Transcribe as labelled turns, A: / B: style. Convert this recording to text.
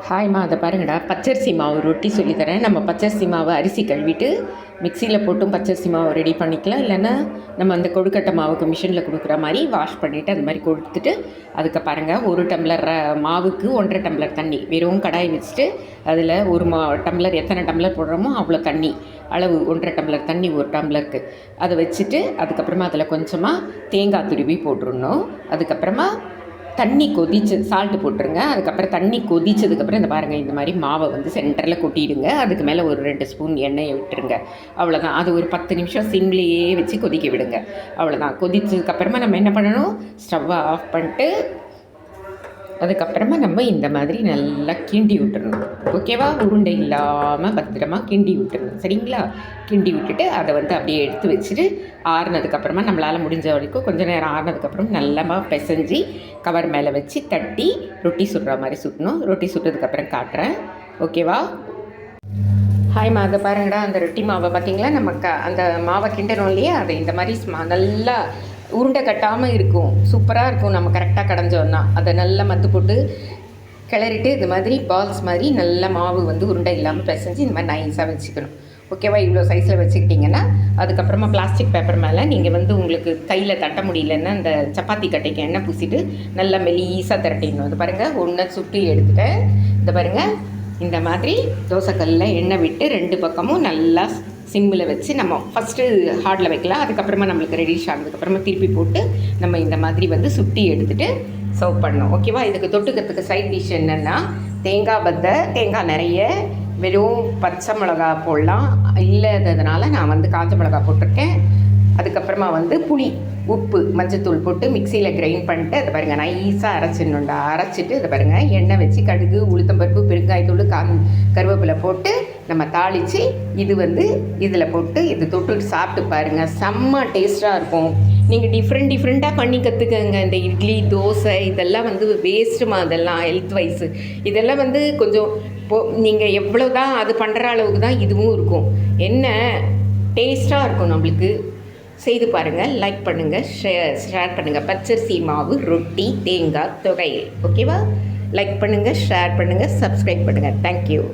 A: ஹாய்மா, அதை பாருங்கடா, பச்சரிசி மாவு ரொட்டி சொல்லித்தரேன். நம்ம பச்சரிசி மாவு அரிசி கழுவிட்டு மிக்சியில் போட்டும் பச்சரிசி மாவு ரெடி பண்ணிக்கலாம். இல்லைன்னா நம்ம அந்த கொழுக்கட்டை மாவுக்கு மிஷினில் கொடுக்குற மாதிரி வாஷ் பண்ணிவிட்டு அது மாதிரி கொடுத்துட்டு அதுக்கு பாருங்கள், 1 டம்ளர் மாவுக்கு 1.5 டம்ளர் தண்ணி, வெறும் கடாய் வச்சுட்டு அதில் ஒரு டம்ளர் எத்தனை டம்ளர் போடுறோமோ அவ்வளோ தண்ணி அளவு, 1.5 டம்ளர் தண்ணி 1 டம்ளருக்கு அதை வச்சுட்டு அதுக்கப்புறமா அதில் கொஞ்சமாக தேங்காய் துருவி போட்டுருணும். அதுக்கப்புறமா தண்ணி கொதிச்சு சால்ட்டு போட்டுருங்க. அதுக்கப்புறம் தண்ணி கொதிச்சதுக்கப்புறம் இந்த பாருங்கள், இந்த மாதிரி மாவை வந்து சென்டரில் கொட்டிடுங்க. அதுக்கு மேலே ஒரு 2 ஸ்பூன் எண்ணெயை விட்டுருங்க. அவ்வளோதான். அது ஒரு 10 நிமிஷம் சிம்லேயே வச்சு கொதிக்க விடுங்க. அவ்வளோதான். கொதிச்சதுக்கப்புறமா நம்ம என்ன பண்ணணும், ஸ்டவ்வை ஆஃப் பண்ணிட்டு அதுக்கப்புறமா நம்ம இந்த மாதிரி நல்லா கிண்டி விட்டுறணும். ஓகேவா? உருண்டை இல்லாமல் பத்திரமா கிண்டி விட்டுறணும். சரிங்களா? கிண்டி விட்டுட்டு அதை வந்து அப்படியே எடுத்து வச்சுட்டு ஆறுனதுக்கப்புறமா நம்மளால் முடிஞ்ச வரைக்கும் கொஞ்சம் நேரம் ஆறுனதுக்கப்புறம் நல்லா பிசைஞ்சு கவர் மேலே வச்சு தட்டி ரொட்டி சுடுற மாதிரி சுட்டணும். ரொட்டி சுட்டதுக்கப்புறம் காட்டுறேன். ஓகேவா? ஹாய்மா, அதை பாருங்கடா, அந்த ரொட்டி மாவை பார்த்திங்களா, நம்ம அந்த மாவை கிண்டணும் இல்லையா, அதை இந்த மாதிரி நல்லா உருண்டை கட்டாமல் இருக்கும். சூப்பராக இருக்கும். நம்ம கரெக்டாக கடைஞ்சோன்னா அதை நல்லா மத்து போட்டு கிளறிட்டு இது மாதிரி பால்ஸ் மாதிரி நல்ல மாவு வந்து உருண்டை இல்லாமல் பிசைஞ்சு இந்த மாதிரி நைஸாக வச்சுக்கணும். ஓகேவா? இவ்வளோ சைஸில் வச்சுக்கிட்டிங்கன்னா அதுக்கப்புறமா பிளாஸ்டிக் பேப்பர் மேலே நீங்கள் வந்து உங்களுக்கு கையில் தட்ட முடியலன்னா அந்த சப்பாத்தி கட்டைக்கு எண்ணெய் பூசிட்டு நல்லா மெலீஸாக திரட்டிடணும். இது பாருங்கள், ஒன்றை சுட்டி எடுத்துட்டேன். இந்த பாருங்கள், இந்த மாதிரி தோசைக்கல்லில் எண்ணெய் விட்டு 2 பக்கமும் நல்லா சிம்மில் வச்சு நம்ம ஃபஸ்ட்டு ஹார்டில் வைக்கலாம். அதுக்கப்புறமா நம்மளுக்கு ரெடிஷ் ஆனதுக்கப்புறமா திருப்பி போட்டு நம்ம இந்த மாதிரி வந்து சுட்டி எடுத்துகிட்டு சர்வ் பண்ணணும். ஓகேவா? இதுக்கு தொட்டுக்கிறதுக்கு சைட் டிஷ் என்னென்னா தேங்காய் பத்தை, தேங்காய் நிறைய, வெறும் பச்சை மிளகா போடலாம். இல்லாததுனால நான் வந்து காஞ்ச மிளகா போட்டிருக்கேன். அதுக்கப்புறமா வந்து புளி, உப்பு, மஞ்சத்தூள் போட்டு மிக்சியில் கிரைண்ட் பண்ணிட்டு அதை பாருங்கள் நைஸாக அரைச்சிடணுண்டா. அரைச்சிட்டு இதை பாருங்கள், எண்ணெய் வச்சு கடுகு, உளுத்தம்பருப்பு, பெருங்காயத்தூள், கருவேப்பிலை போட்டு நம்ம தாளித்து இது வந்து இதில் போட்டு இது தொட்டுட்டு சாப்பிட்டு பாருங்கள். செம்ம டேஸ்ட்டாக இருக்கும். நீங்கள் டிஃப்ரெண்ட்டாக பண்ணி கற்றுக்கங்க. இந்த இட்லி, தோசை இதெல்லாம் வந்து வேஸ்ட்டுமா, அதெல்லாம் ஹெல்த் வைஸு. இதெல்லாம் வந்து கொஞ்சம் நீங்கள் எவ்வளோ தான் அது பண்ணுற அளவுக்கு தான் இதுவும் இருக்கும். என்ன டேஸ்ட்டாக இருக்கும் நம்மளுக்கு. செய்து பாருங்கள். லைக் பண்ணுங்கள், ஷேர் பண்ணுங்கள். பச்சரிசி மாவு ரொட்டி தேங்காய் தொகையில். ஓகேவா? லைக் பண்ணுங்கள், ஷேர் பண்ணுங்கள், சப்ஸ்கிரைப் பண்ணுங்கள். தேங்க்யூ.